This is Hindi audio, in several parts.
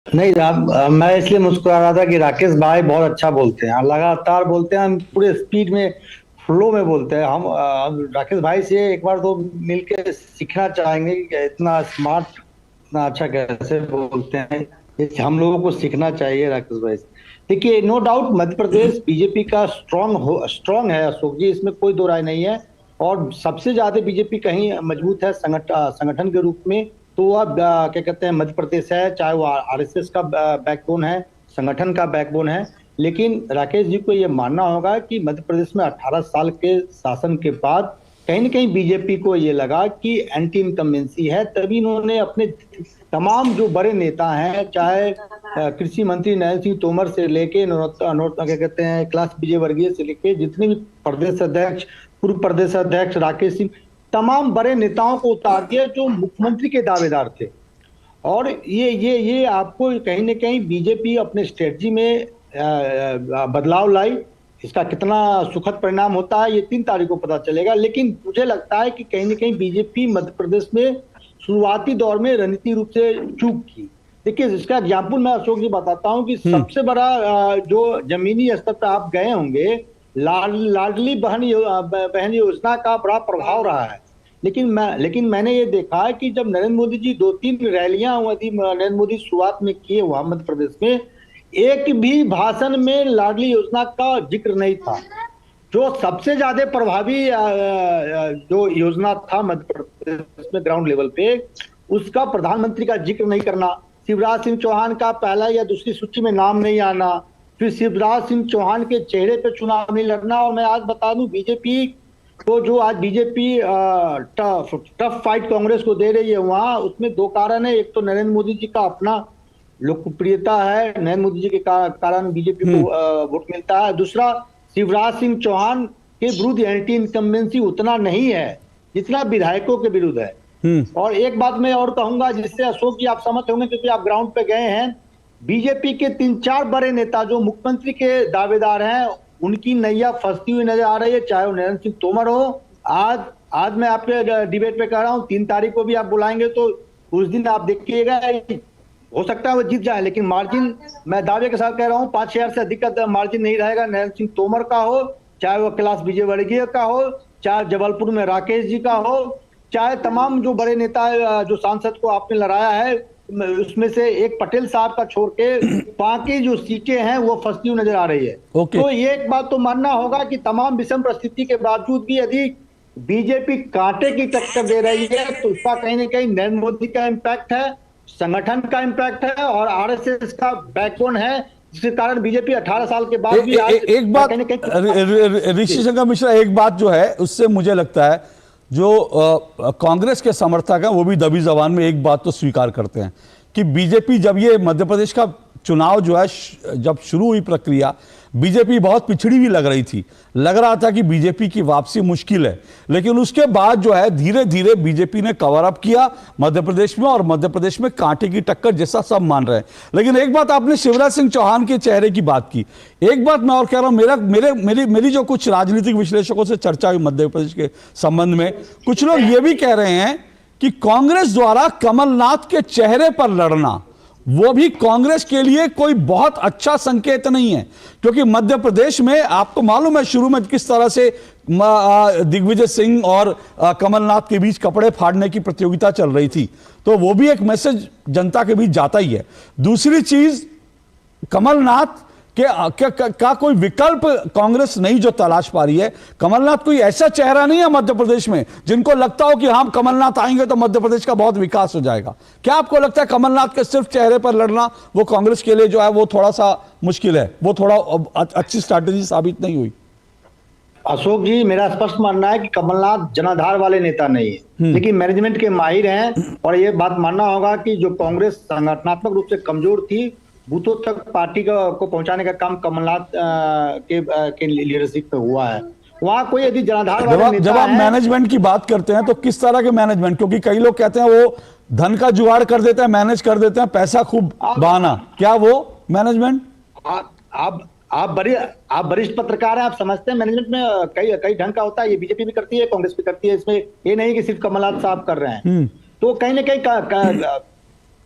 नहीं मैं इसलिए मुस्कुरा रहा था कि राकेश भाई बहुत अच्छा बोलते हैं, लगातार बोलते हैं, हम पूरे स्पीड में, फ्लो में बोलते हैं। हम राकेश भाई से एक बार तो मिलके सीखना चाहेंगे कि इतना स्मार्ट, इतना अच्छा कैसे बोलते हैं। हम लोगों को सीखना चाहिए राकेश भाई से। देखिए, no doubt Madhya Pradesh BJP का स्ट्रांग है अशोक जी, इसमें कोई दो राय नहीं है। और सबसे ज्यादा बीजेपी कहीं मजबूत है संगठन के रूप में, तो वह क्या कहते हैं मध्य प्रदेश है, चाहे वो आरएसएस का बैकबोन है, संगठन का बैकबोन है। लेकिन राकेश जी को ये मानना होगा कि मध्य प्रदेश में 18 साल के शासन के बाद कहीं न कहीं बीजेपी को ये लगा कि एंटी इनकम्बेंसी है, तभी इन्होंने अपने तमाम जो बड़े नेता हैं, चाहे कृषि मंत्री नरेंद्र सिंह तोमर से लेके क्या कहते हैं कैलाश विजयवर्गीय से लेके जितने भी प्रदेश अध्यक्ष, पूर्व प्रदेश अध्यक्ष राकेश सिंह, तमाम बड़े नेताओं को उतार दिया जो मुख्यमंत्री के दावेदार थे। और ये आपको कहीं ना कहीं बीजेपी अपने स्ट्रेटजी में बदलाव लाई। इसका कितना सुखद परिणाम होता है ये 3 तारीख को पता चलेगा। लेकिन मुझे लगता है कि कहीं ना कहीं बीजेपी मध्य प्रदेश में शुरुआती दौर में रणनीति रूप से चूक की। देखिए, इसका एग्जाम्पल मैं अशोक जी बताता हूँ कि हम्म। सबसे बड़ा जो जमीनी स्तर पर आप गए होंगे, लाडली बहन योजना का बड़ा प्रभाव रहा है। लेकिन मैंने ये देखा है कि जब नरेंद्र मोदी जी 2-3 रैलियां हुई थी, नरेंद्र मोदी शुरुआत में किए वहां मध्य प्रदेश में, एक भी भाषण में लाडली योजना का जिक्र नहीं था। जो सबसे ज्यादा प्रभावी जो योजना था मध्य प्रदेश में ग्राउंड लेवल पे, उसका प्रधानमंत्री का जिक्र नहीं करना, शिवराज सिंह चौहान का पहला या दूसरी सूची में नाम नहीं आना, फिर शिवराज सिंह चौहान के चेहरे पे चुनाव नहीं लड़ना। और मैं आज बता दूं बीजेपी तो, जो आज बीजेपी टफ फाइट कांग्रेस को दे रही है वहां, उसमें 2 कारण है। एक तो नरेंद्र मोदी जी का अपना लोकप्रियता है, नरेंद्र मोदी जी के कारण बीजेपी को हम्म। वोट मिलता है। दूसरा, शिवराज सिंह चौहान के विरुद्ध एंटी इनकम्बेंसी उतना नहीं है जितना विधायकों के विरुद्ध है। हम्म। और एक बात मैं और कहूंगा जिससे अशोक जी आप समझ होंगे क्योंकि आप ग्राउंड पे गए हैं, बीजेपी के 3-4 बड़े नेता जो मुख्यमंत्री के दावेदार हैं, उनकी नैया फंसती हुई नजर आ रही है, चाहे वो नरेंद्र सिंह तोमर हो। आज आज मैं आपके डिबेट पे कह रहा हूँ, 3 तारीख को भी आप बुलाएंगे तो उस दिन आप देखिएगा, हो सकता है वो जीत जाए, लेकिन मार्जिन मैं दावे के साथ कह रहा हूँ 5,000 से अधिक का मार्जिन नहीं रहेगा। नरेंद्र सिंह तोमर का हो, चाहे वो कैलाश विजयवर्गीय का हो, चाहे जबलपुर में राकेश जी का हो, चाहे तमाम जो बड़े नेता जो सांसद को आपने लड़ाया है, उसमें से एक पटेल साहब का छोड़ के बाकी जो सीटें हैं वो फंसती हुई नजर आ रही है। ओके। तो ये एक बात तो मानना होगा कि तमाम विषम परिस्थिति के बावजूद भी यदि बीजेपी कांटे की टक्कर दे रही है तो उसका कहीं ना कहीं नरेंद्र मोदी का इम्पैक्ट है, संगठन का इम्पैक्ट है और आरएसएस का बैकबोन है, जिसके कारण बीजेपी 18 साल के बाद भी आज एक बात कहीं ना कहीं ऋषि शंकर मिश्रा, एक बात जो है उससे मुझे लगता है जो कांग्रेस के समर्थक हैं वो भी दबी जबान में एक बात तो स्वीकार करते हैं कि बीजेपी, जब ये मध्य प्रदेश का चुनाव जो है जब शुरू हुई प्रक्रिया, बीजेपी बहुत पिछड़ी हुई लग रही थी, लग रहा था कि बीजेपी की वापसी मुश्किल है। लेकिन उसके बाद जो है धीरे धीरे बीजेपी ने कवर अप किया मध्य प्रदेश में, और मध्य प्रदेश में कांटे की टक्कर जैसा सब मान रहे हैं। लेकिन एक बात, आपने शिवराज सिंह चौहान के चेहरे की बात की, एक बात मैं और कह रहा हूं, मेरी जो कुछ राजनीतिक विश्लेषकों से चर्चा हुई मध्य प्रदेश के संबंध में, कुछ लोग ये भी कह रहे हैं कि कांग्रेस द्वारा कमलनाथ के चेहरे पर लड़ना वो भी कांग्रेस के लिए कोई बहुत अच्छा संकेत नहीं है, क्योंकि मध्य प्रदेश में आपको मालूम है शुरू में किस तरह से दिग्विजय सिंह और कमलनाथ के बीच कपड़े फाड़ने की प्रतियोगिता चल रही थी, तो वो भी एक मैसेज जनता के बीच जाता ही है। दूसरी चीज, कमलनाथ का कोई विकल्प कांग्रेस नहीं जो तलाश पा रही है। कमलनाथ कोई ऐसा चेहरा नहीं है मध्य प्रदेश में जिनको लगता हो कि हाँ कमलनाथ आएंगे तो मध्य प्रदेश का बहुत विकास हो जाएगा। क्या आपको लगता है कमलनाथ के सिर्फ चेहरे पर लड़ना वो कांग्रेस के लिए जो है वो थोड़ा सा मुश्किल है, वो थोड़ा अच्छी स्ट्रैटेजी साबित नहीं हुई? अशोक जी, मेरा स्पष्ट मानना है कि कमलनाथ जनाधार वाले नेता नहीं है, लेकिन मैनेजमेंट के माहिर हैं। और ये बात मानना होगा कि जो कांग्रेस संगठनात्मक रूप से कमजोर थी, बूथों तक पार्टी को पहुंचाने का काम कमलनाथ के लीडरशिप में हुआ है। वहां कोई यदि जनाधार वाले नेता जब आप मैनेजमेंट की बात करते हैं तो किस तरह के मैनेजमेंट? क्योंकि कई लोग कहते हैं वो धन का जुगाड़ कर देते हैं, मैनेज कर देते हैं, पैसा खूब बहाना, क्या वो मैनेजमेंट? आप वरिष्ठ पत्रकार हैं, आप समझते हैं मैनेजमेंट में कई ढंग का होता है। ये बीजेपी भी करती है, कांग्रेस भी करती है, इसमें ये नहीं कि सिर्फ कमलनाथ साहब कर रहे हैं। तो कहीं ना कहीं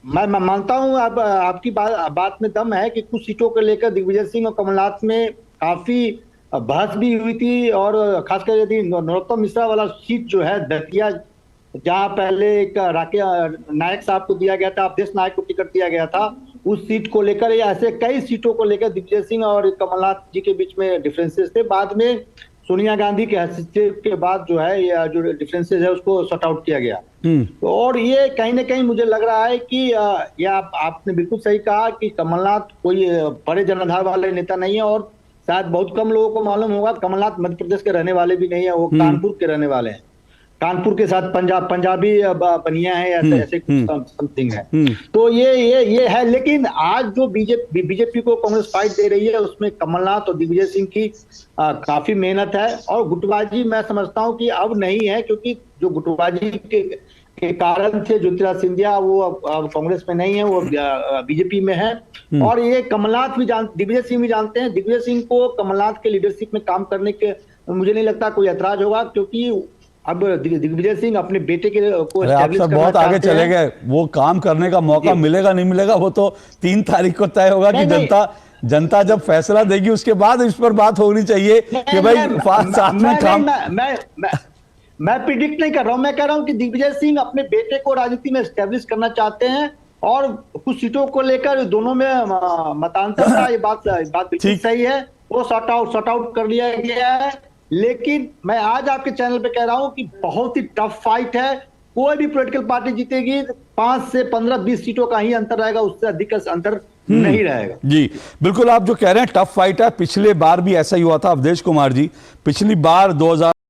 मैं मानता हूं, आप आपकी बात में दम है कि कुछ सीटों को लेकर दिग्विजय सिंह और कमलनाथ में काफी बहस भी हुई थी। और खासकर यदि नरोत्तम मिश्रा वाला सीट जो है दतिया, जहां पहले एक नायक साहब को दिया गया था, अवधेश नायक को टिकट दिया गया था, उस सीट को लेकर या ऐसे कई सीटों को लेकर दिग्विजय सिंह और कमलनाथ जी के बीच में डिफरेंसेस थे। बाद में सोनिया गांधी के हस्तक्षेप के बाद जो है ये जो डिफरेंसेस है उसको सॉर्ट आउट किया गया। तो और ये कहीं ना कहीं मुझे लग रहा है कि ये आपने बिल्कुल सही कहा कि कमलनाथ कोई बड़े जनाधार वाले नेता नहीं है। और शायद बहुत कम लोगों को मालूम होगा, कमलनाथ मध्य प्रदेश के रहने वाले भी नहीं है, वो कानपुर के रहने वाले हैं। कानपुर के साथ पंजाबी बनिया है, ऐसे ऐसे कुछ समथिंग है। तो ये है। लेकिन आज जो बीजेपी को कांग्रेस फाइट दे रही है उसमें कमलनाथ और दिग्विजय सिंह की काफी मेहनत है। और गुटबाजी मैं समझता हूं कि अब नहीं है, क्योंकि जो गुटबाजी के कारण थे, ज्योतिरादित्य सिंधिया वो अब कांग्रेस में नहीं है, वो बीजेपी में है। और ये कमलनाथ भी दिग्विजय सिंह भी जानते हैं। दिग्विजय सिंह को कमलनाथ के लीडरशिप में काम करने के मुझे नहीं लगता कोई ऐतराज होगा, क्योंकि अब दिग्विजय सिंह अपने बेटे को आप सब बहुत आगे चले गए। वो काम करने का मौका मिलेगा नहीं मिलेगा वो तो 3 तारीख को तय होगा कि जनता जब फैसला देगी उसके बाद इस पर बात होनी चाहिए कि भाई साथ में काम। मैं प्रिडिक्ट नहीं कर रहा हूं, मैं कह रहा हूं कि दिग्विजय सिंह अपने बेटे को राजनीति में एस्टेब्लिश करना चाहते हैं। और कुछ सीटों को लेकर दोनों में मतांतर था, ये बात बिल्कुल सही है, वो सॉर्ट आउट कर लिया गया है। लेकिन मैं आज आपके चैनल पे कह रहा हूं कि बहुत ही टफ फाइट है। कोई भी पॉलिटिकल पार्टी जीतेगी 5 से 15-20 सीटों का ही अंतर रहेगा, उससे अधिक अंतर नहीं रहेगा। जी बिल्कुल, आप जो कह रहे हैं टफ फाइट है। पिछले बार भी ऐसा ही हुआ था अवधेश कुमार जी। पिछली बार 2000